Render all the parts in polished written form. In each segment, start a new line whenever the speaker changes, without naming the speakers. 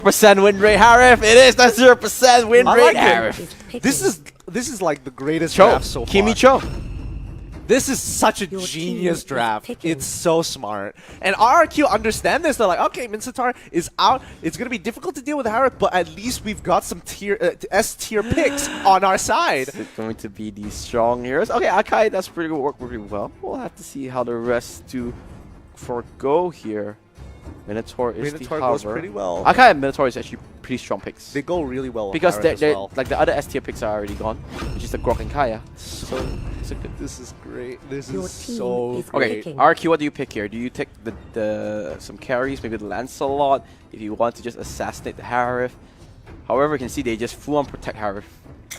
0% win rate, Harif. It is the 0% win
I
rate,
like it.
Harif.
This is like the greatest
Cho,
draft so far.
Kimi Cho.
This is such a
Your
genius
team is
draft.
picking.
It's so smart. And RRQ understand this. They're like, okay, Minsatar is out. It's going to be difficult to deal with Harith, but at least we've got some S tier picks on our side.
Is it going to be these strong heroes? Okay, Akai, that's pretty good work, pretty well. We'll have to see how the rest do forgo here. Minotaur is
Minotaur
the
goes
hover.
pretty well.
Akai and Minotaur is actually pretty strong picks.
They go really well with
because
Harith
they're
as well.
like the other S tier picks are already gone, which is the Grok and Kaya. So it's a good.
This is great. This
Your
is
team
so
is
great.
Okay,
picking.
RQ, what do you pick here? Do you take the some carries, maybe the Lancelot, if you want to just assassinate the Harith? However, you can see they just full on protect Harith.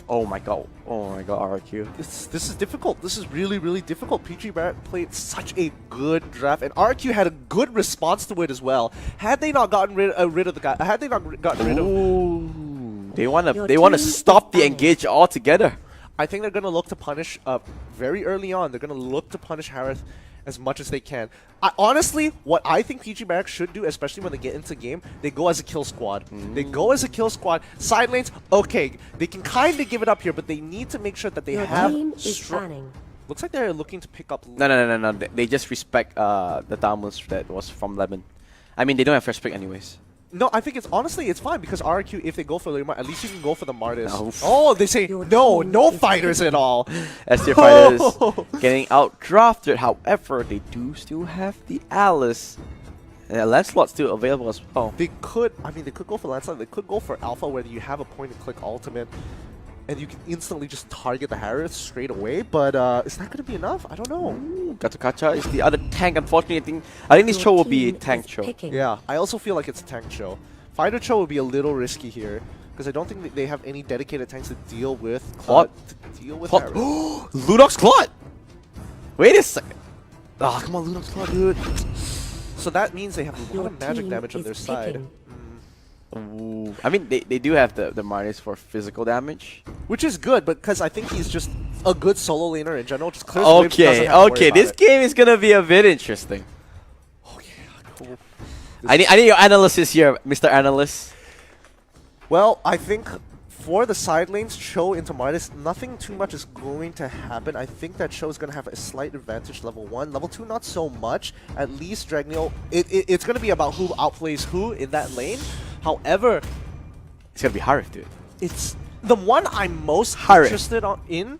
Oh my god, RQ.
This is difficult. This is really, really difficult. PG Barrett played such a good draft, and RQ had a good response to it as well. Had they not gotten rid of the guy, had they not gotten rid of,
Ooh, they want
Your
to
team
stop
is
the
out.
engage altogether.
I think they're gonna look to punish very early on. They're gonna look to punish Harith as much as they can. Honestly, what I think PG Barracks should do, especially when they get into game, they go as a kill squad. They go as a kill squad. Side lanes, okay, they can kind of give it up here, but they need to make sure that they
Your
have.
team is banning.
Looks like they're looking to pick up.
No. They just respect the downwards that was from Lemon. I mean, they don't have first pick anyways.
No, I think it's honestly it's fine because RRQ, if they go for Lemar, at least you can go for the Martis.
No.
Oh, they say
Your
no
team is
fighters at all.
S tier fighters getting out drafted. However, they do still have the Alice. And Lancelot's still available as well.
They could go for Lancelot. They could go for Alpha, where you have a point-and-click ultimate, and you can instantly just target the Harith straight away. But is that going to be enough? I don't know.
Ooh, Gatukacha is the other tank. Unfortunately, I think this
Your
show will be a
team
tank
is
show.
picking.
Yeah, I also feel like it's a tank show. Fighter Cho would be a little risky here because I don't think that they have any dedicated tanks to deal with
Claude.
Harith.
Lunox Claude! Wait a second. Ah, come on, Lunox Claude, dude.
So that means they have a
Your
lot of magic
team
damage on
is
their side.
picking.
Ooh. I mean, they do have the Martis for physical damage.
Which is good, because I think he's just a good solo laner in general. Just clears waves, doesn't
Okay,
have to worry
okay,
about
this
it.
game is gonna be a bit interesting.
Oh yeah, cool.
I need your analysis here, Mr. Analyst.
Well, I think for the side lanes, Cho into Martis, nothing too much is going to happen. I think that Cho is going to have a slight advantage level 1. Level 2, not so much. At least Dragneel, it's going to be about who outplays who in that lane. However,
It's gonna be Harith, dude.
it's the one I'm most
Harith.
interested in.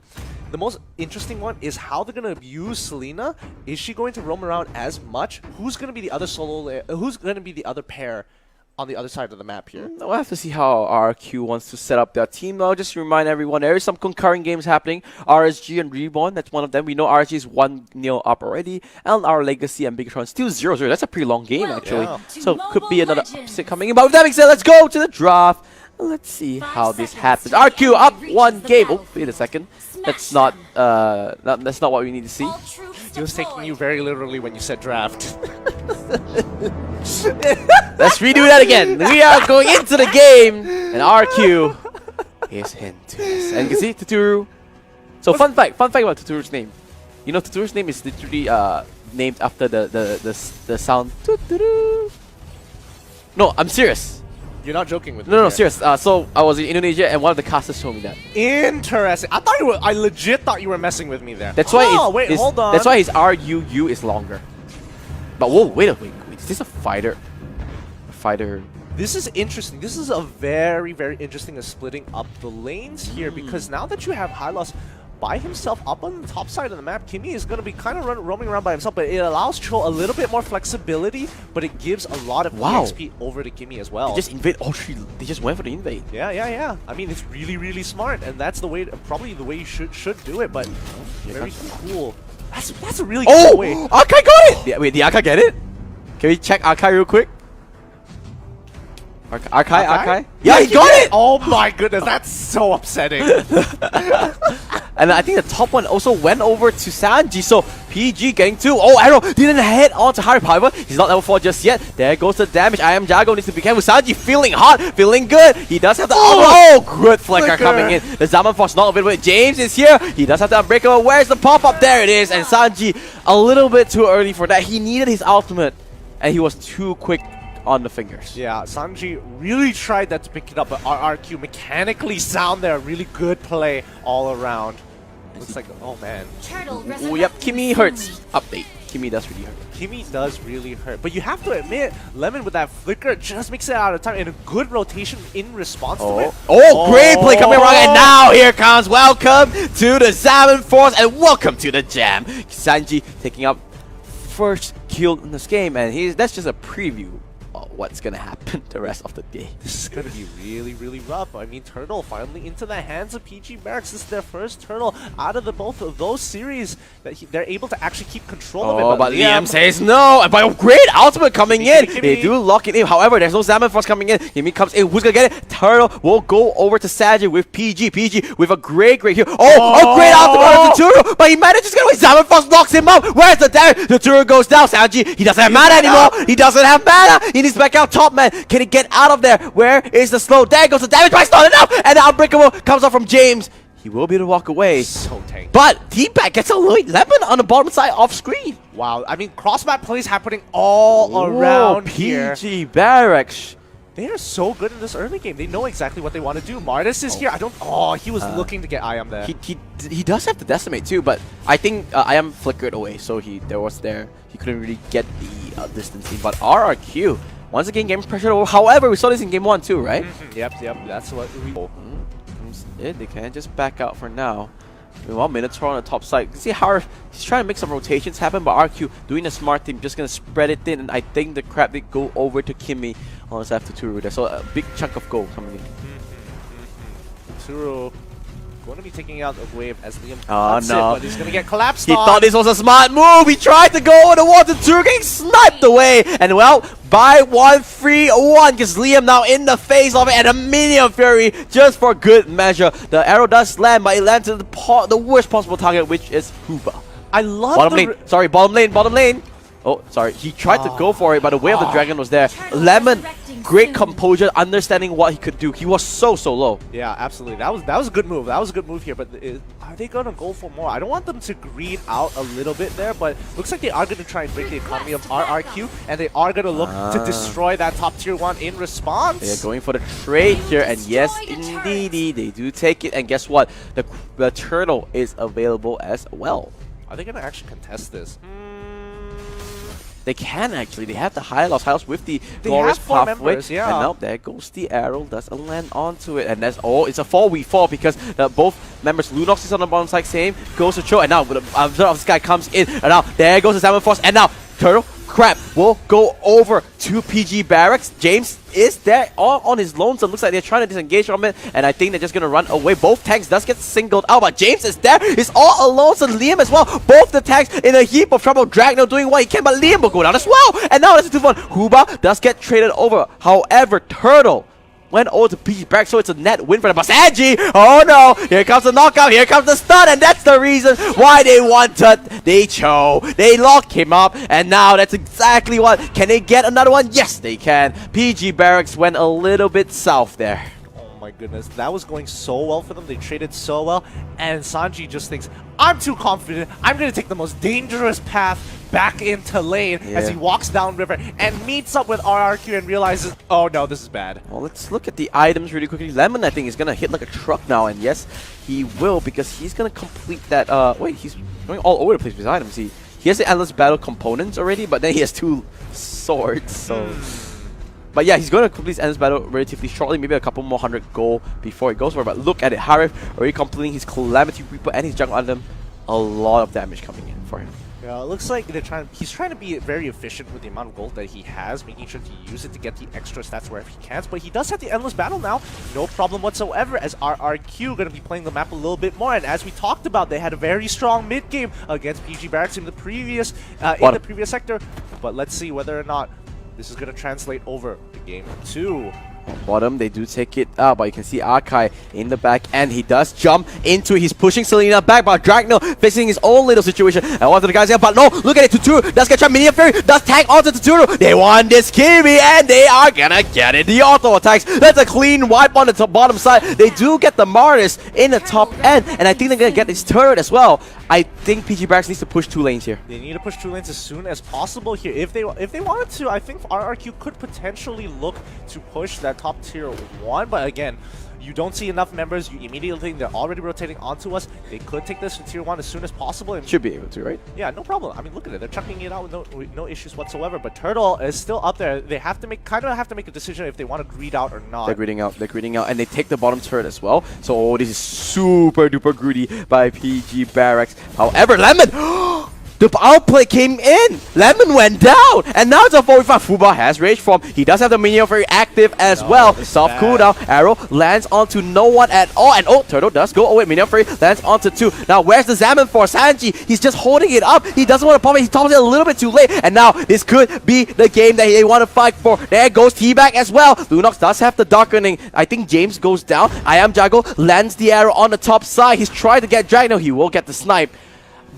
The most interesting one is how they're going to use Selena. Is she going to roam around as much? Who's going to be the other who's going to be the other pair on the other side of the map here?
We'll have to see how RRQ wants to set up their team now. Just to remind everyone, there is some concurrent games happening. RSG and Reborn, that's one of them. We know RSG is 1-0 up already. And our Legacy and Bigatron still 0-0. That's a pretty long game, actually.
Yeah.
So could be another upset coming in. But with that being said, let's go to the draft. Let's see how this happens. RQ up 1 game. Oh, wait a second. That's not that's not what we need to see.
He was taking you very literally when you said draft.
Let's redo that again. We are going into the game, and RQ is into this. And you can see Tuturu. So fun fact about Tuturu's name. You know Tuturu's name is literally named after the sound Tuturu. No, I'm serious.
You're not joking with me.
No,
here.
serious. So I was in Indonesia, and one of the casters told me that.
Interesting. I legit thought you were messing with me there.
That's why.
wait, hold on.
That's why his RUU is longer. But whoa, wait. Is this a fighter? A fighter.
This is interesting. This is a very, very interesting splitting up the lanes here because now that you have Hylos by himself up on the top side of the map, Kimi is going to be kind of roaming around by himself, but it allows Cho a little bit more flexibility, but it gives a lot of EXP over to Kimi as well.
They just invade all three. They just went for the invade.
Yeah. I mean, it's really, really smart, and that's the way, probably the way you should do it, but very cool. That's a really cool way.
Oh! Akai got it! Yeah, wait, did Akai get it? Can we check Akai real quick? Akai? Yeah, he got it!
Oh my goodness, that's so upsetting.
And I think the top one also went over to Sanji, so PG getting 2. Oh, Arrow didn't head on to Harith, however. He's not level 4 just yet. There goes the damage. I am Jago needs to be careful. Sanji feeling hot, feeling good. He does have the good flicker coming in. The Zaman Force not available. James is here. He does have the Unbreakable. Where's the pop-up? There it is. And Sanji, a little bit too early for that. He needed his ultimate, and he was too quick on the fingers.
Yeah, Sanji really tried that to pick it up, but RRQ mechanically sound there. Really good play all around. Looks like, oh man.
Oh, yep, Kimmy hurts. Update. Kimmy does really hurt.
Kimmy does really hurt. But you have to admit, Lemon with that flicker just makes it out of time and a good rotation in response to it.
Oh, great play coming wrong. And now here comes welcome to the Salmon Force and welcome to the jam. Sanji taking up first kill in this game, and that's just a preview of what's gonna happen the rest of the day.
This is gonna be really, really rough. I mean, Turtle finally into the hands of PG Barracks. This is their first Turtle out of the both of those series that they're able to actually keep control of it.
Oh, but Liam says no. And by a great ultimate coming in, they do lock it in. However, there's no Salmon Force coming in. Kimmy comes in. Who's gonna get it? Turtle will go over to Sanji with PG. PG with a great heal. Oh, a great ultimate on the Turo, but he manages to get away. Salmon Force knocks him up. Where's the damage? The Turo goes down. Sanji, he doesn't have mana anymore. He doesn't have mana. He needs to back out top man. Can he get out of there? Where is the slow? There goes the damage, but it's not enough. And the Unbreakable comes out from James. He will be able to walk away.
So tanky.
But Teamback gets a Lemon on the bottom side off screen.
Wow, I mean, cross-map plays happening all around here.
PG BARRACX.
They are so good in this early game. They know exactly what they want to do. Martis is here. I don't... Oh, he was looking to get Iam there.
He does have to decimate too, but I think Iam flickered away, so he couldn't really get the distancing. But RRQ, once again, game pressure over. However, we saw this in game 1 too, right?
Yep, that's what we...
They can't just back out for now. Meanwhile, Minotaur on the top side. You see how he's trying to make some rotations happen, but RQ doing the smart thing, just gonna spread it in, and I think the crab did go over to Kimmy on his left to Turu there. So a big chunk of gold coming in.
Turu going to be taking out a wave as Liam
cuts it,
but he's gonna get collapsed.
He thought this was a smart move. He tried to go over the water. Turu getting sniped away, and well, by 1-3-1 because Liam now in the face of it, and a Minion Fury just for good measure. The arrow does land, but it lands to the worst possible target, which is Huba.
I love
bottom lane. Sorry, bottom lane. Oh, sorry. He tried to go for it, but the way of the dragon was there. Lemon, great composure, understanding what he could do. He was so low.
Yeah, absolutely. That was a good move. That was a good move here. But are they gonna go for more? I don't want them to greed out a little bit there, but looks like they are gonna try and break the economy of RRQ, and they are gonna look to destroy that top tier 1 in response.
They're going for the trade here, and yes, indeed, they do take it. And guess what? The turtle is available as well.
Are they gonna actually contest this?
They can actually. They have the high loss with the glorious pathway.
Members, yeah.
And now there goes the arrow. Doesn't land onto it. And that's all. It's a 4v4 because both members, Lunox is on the bottom side, same goes to Cho. And now the observer of this guy comes in. And now there goes the Salmon Force. And now Turtle Crab will go over to PG Barracks. James is there all on his lonesome. Looks like they're trying to disengage from it, and I think they're just gonna run away. Both tanks does get singled out, but James is there. He's all alone, so Liam as well. Both the tanks in a heap of trouble. Dragno doing what he can, but Liam will go down as well. And now that's a 2-1. Huba does get traded over. However, Turtle went over to PG Barracks, so it's a net win for them. But Sanji, oh no, here comes the knockout, here comes the stun, and that's the reason why they wanted. They chose, they locked him up, and now that's exactly what. Can they get another one? Yes, they can. PG Barracks went a little bit south there.
Oh my goodness, that was going so well for them. They traded so well, and Sanji just thinks, I'm too confident. I'm going to take the most dangerous path back into lane as he walks down river and meets up with RRQ and realizes, oh no, this is bad.
Well, let's look at the items really quickly. Lemon, I think, is going to hit like a truck now, and yes, he will, because he's going to complete that. Wait, he's going all over the place with his items. He has the Endless Battle components already, but then he has 2 swords, so... But yeah, he's going to complete his Endless Battle relatively shortly, maybe a couple more 100 gold before he goes for it. But look at it, Harif already completing his Calamity Reaper and his Jungle Item. A lot of damage coming in for him.
Yeah, it looks like he's trying to be very efficient with the amount of gold that he has, making sure to use it to get the extra stats wherever he can. But he does have the Endless Battle now, no problem whatsoever, as RRQ going to be playing the map a little bit more. And as we talked about, they had a very strong mid game against PG Barracks in the previous sector. But let's see whether or not this is going to translate over to game 2.
On bottom, they do take it out, but you can see Arkai in the back, and he does jump into it. He's pushing Selena back, but Dragno facing his own little situation. And one of the guys here, but no, look at it, Tuturu does get trapped. Minion Fury does tag onto Tuturu. They won this Kimi, and they are gonna get it. The auto attacks, that's a clean wipe on the bottom side. They do get the Martis in the top end, and I think they're gonna get this turret as well. I think PG BARRACX needs to push 2 lanes here.
They need to push 2 lanes as soon as possible here. If they wanted to, I think RRQ could potentially look to push that top tier 1, but again, you don't see enough members, you immediately think they're already rotating onto us. They could take this to tier 1 as soon as possible. And
should be able to, right?
yeah, no problem. I mean, look at it. They're chucking it out with no issues whatsoever. But Turtle is still up there. They have to make a decision if they want to greed out or not.
They're greeding out, and they take the bottom turret as well. So this is super duper greedy by PG BARRACX. However, Lemon, the outplay came in. Lemon went down, and now it's a 4v5. Fuba has Rage Form. He does have the minion very active as well. Soft cooldown. Arrow lands onto no one at all, and Turtle does go away. Minion Fury lands onto 2. Now where's the Zaman for Sanji? He's just holding it up. He doesn't want to pop it. He tops it a little bit too late, and now this could be the game that they want to fight for. There goes T-Back as well. Lunox does have the darkening. I think James goes down. I Am Jago lands the arrow on the top side. He's trying to get dragged. No, he will get the snipe.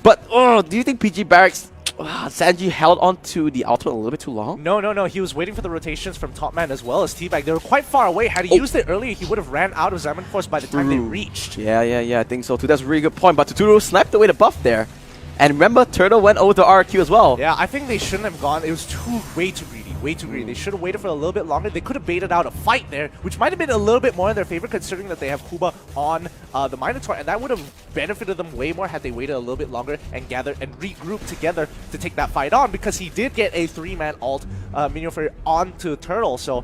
But do you think PG BARRACX, Sanji held on to the ultimate a little bit too long?
No. He was waiting for the rotations from top man as well as T-Bag. They were quite far away. Had he used it earlier, he would have ran out of Zaman Force by the time they reached.
Yeah, I think so too. That's a really good point. But Tuturu sniped away the buff there. And remember, Turtle went over to RRQ as well.
Yeah, I think they shouldn't have gone. It was way too greedy. They should have waited for a little bit longer. They could have baited out a fight there, which might have been a little bit more in their favor considering that they have Kuba on the Minotaur, and that would have benefited them way more had they waited a little bit longer and gathered and regrouped together to take that fight on, because he did get a 3-man ult minion for onto Turtle, so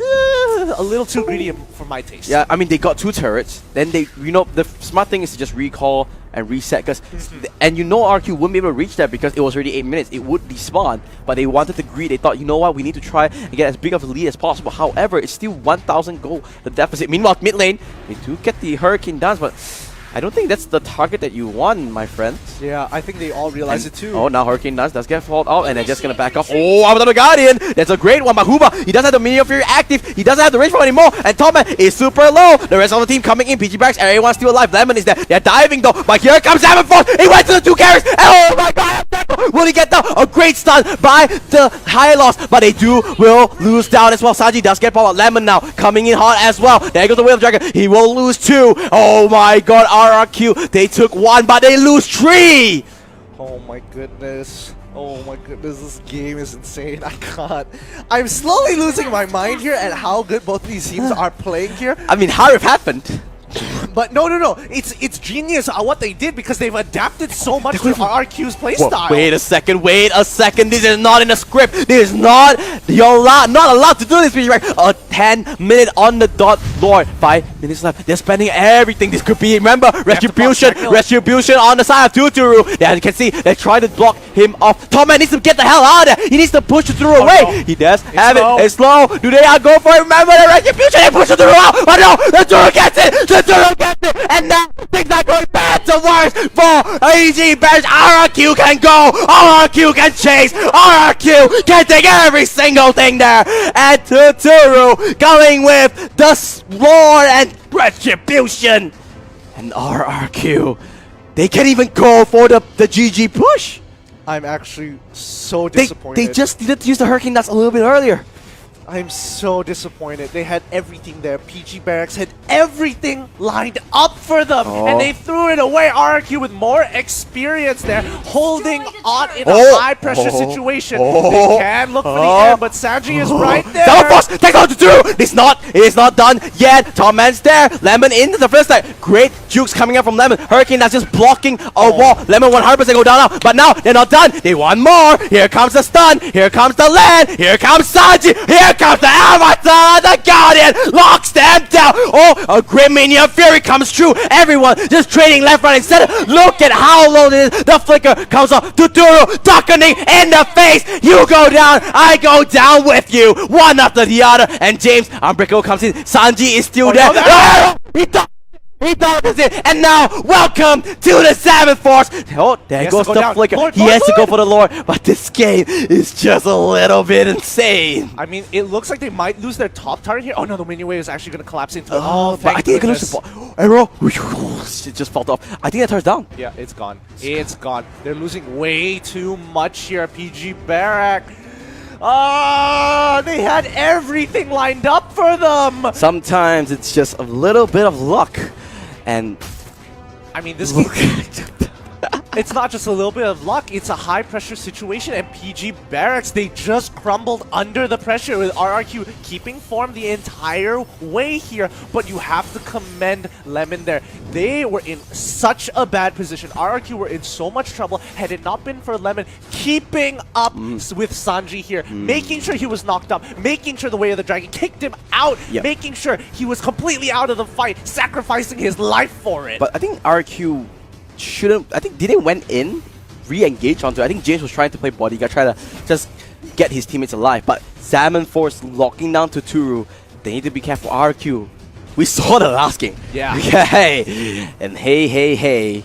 a little too greedy for my taste.
Yeah, I mean, they got 2 turrets. Then they, the smart thing is to just recall and reset, because and RRQ wouldn't be able to reach that because it was already 8 minutes. It would despawn, but they wanted to greed. They thought, you know what, we need to try and get as big of a lead as possible. However, it's still 1,000 gold, the deficit. Meanwhile, mid lane, they do get the Hurricane dance, but I don't think that's the target that you want, my friends.
Yeah, I think they all realize it too.
Oh, now Hurricane does get fought out, and they're just gonna back off. Oh, out of the Guardian! That's a great one, but Huba, he doesn't have the Minion Fury active, he doesn't have the Rage Form anymore, and Topman is super low. The rest of the team coming in, PG BARRACX, everyone's still alive. Lemon is there, they're diving though, but here comes Zaman Force! He went to the 2 carries, and oh my god, will he get down? A great stun by the high loss, but they will lose down as well. Sanji does get power. Lemon now coming in hot as well. There goes the Wheel of Dragon, he will lose 2. Oh my god, RRQ, they took 1, but they lose 3!
Oh my goodness. Oh my goodness, this game is insane. I can't. I'm slowly losing my mind here at how good both these teams are playing here.
I mean, how it happened?
But no. It's genius what they did because they've adapted so much to RRQ's playstyle.
Wait a second. This is not in the script. This is not. You're not allowed to do this, PG BARRACX. A 10-minute on the dot, Lord. 5 minutes left. They're spending everything. This could be, remember, retribution on the side of Tuturu. As you can see, they're trying to block him off. Topman needs to get the hell out of there. He needs to push Tuturu away. No. He does have it. It's slow. Do they go for it? Remember the retribution? They push Tuturu out. Oh no! The Tuturu gets it. And now things are going bad to worse for PG BARRACX. RRQ can go, RRQ can chase, RRQ can take every single thing there. And Tuturu going with the Lord and retribution. And RRQ, they can't even go for the GG push.
I'm actually so disappointed.
They just needed to use the Hurricane Dance a little bit earlier.
I'm so disappointed. They had everything there. PG BARRACX had everything lined up for them, and they threw it away. RRQ with more experience there, holding on in a high-pressure situation. They can look for the end, but Sanji is right there.
Zaman Force, take out the 2. It is not done yet. Topman's there. Lemon into the first time. Great jukes coming out from Lemon. Hurricane that's just blocking a wall. Lemon 100% go down now, but now they're not done. They want more. Here comes the stun. Here comes the land. Here comes Sanji. Here comes the Avatar, the Guardian, locks them down. Oh, a Grim Minion Fury comes through. Everyone just trading left, right, and center. Look at how low it is. The flicker comes off. Tuturu, darkening in the face. You go down, I go down with you. One after the other. And James, Unbreakable comes in. Sanji is still there. No, he dodges it, and now welcome to the Zaman Force. Oh, there goes the flicker. He has to go for the Lord, but this game is just a little bit insane.
I mean, it looks like they might lose their top target here. Oh no, the minion wave is actually going to collapse into it.
Oh, but I think they're going to lose the ball. Arrow, it just fell off. I think that turns down.
Yeah, it's gone. It's gone. They're losing way too much here, PG BARRACX. They had everything lined up for them.
Sometimes it's just a little bit of luck. And
I mean, this game, It's not just a little bit of luck, it's a high pressure situation, and PG BARRACX, they just crumbled under the pressure with RRQ keeping form the entire way here. But you have to commend Lemon there. They were in such a bad position. RRQ were in so much trouble had it not been for Lemon keeping up with Sanji here, making sure he was knocked up, making sure the Way of the Dragon kicked him out, making sure he was completely out of the fight, sacrificing his life for it.
But I think RRQ shouldn't. I think didn't went in, re-engage onto it. I think James was trying to play bodyguard, try to just get his teammates alive. But Salmon Force locking down Tuturu. They need to be careful. RRQ. We saw the last game.
Yeah.
Okay. And hey.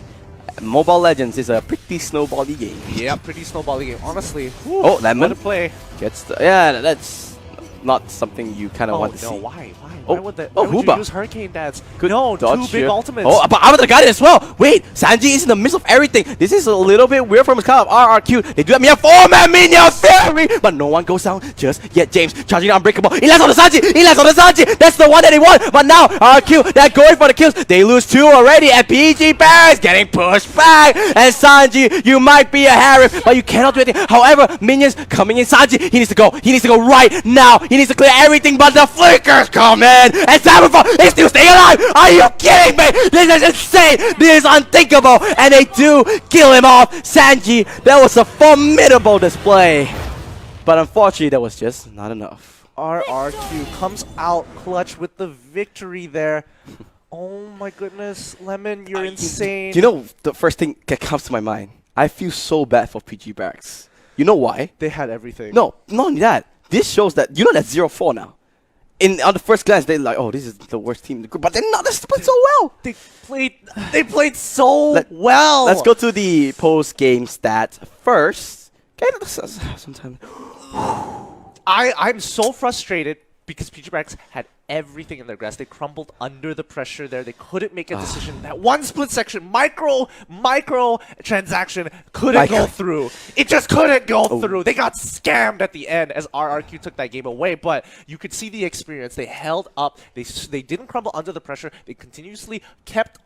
Mobile Legends is a pretty snowbally game.
Yeah, pretty snowbally game. Honestly. Whew,
Oh, Lemon.
what a play.
Gets the, yeah, that's not something you kind of want to
no,
see.
why?
Oh,
Why would you
Huba.
use Hurricane Dance?
Good
No,
dodge
two big
here.
ultimates.
Oh, but I would have got it as well. Wait, Sanji is in the midst of everything. This is a little bit weird from his kind of RRQ. They do have me a 4-man minion theory, but no one goes down just yet. James charging unbreakable. He lands on the Sanji. That's the one that they want. But now RRQ, they're going for the kills. They lose 2 already, and PG BARRACX getting pushed back. And Sanji, you might be a Harif, but you cannot do anything. However, minions coming in. Sanji, he needs to go. He needs to go right now. He needs to clear everything, but the flickers come in, and Samuel is still staying alive. Are you kidding me? This is insane. This is unthinkable. And they do kill him off. Sanji, that was a formidable display. But unfortunately, that was just not enough.
RRQ comes out clutch with the victory there. Oh my goodness, Lemon, you're insane.
You know, the first thing that comes to my mind, I feel so bad for PG BARRACX. You know why?
They had everything.
No, not only that. This shows that, you know, that's 0-4 now. On the first glance, they're like, oh, this is the worst team in the group. But they're not. They played so well.
They played so well.
Let's go to the post-game stats first. Okay, sometimes.
I'm so frustrated because PG BARRACX had everything in their grasp. They crumbled under the pressure there. They couldn't make a decision. That one split section, micro transaction couldn't go through. It just couldn't go through. They got scammed at the end as RRQ took that game away. But you could see the experience. They held up. They didn't crumble under the pressure. They continuously kept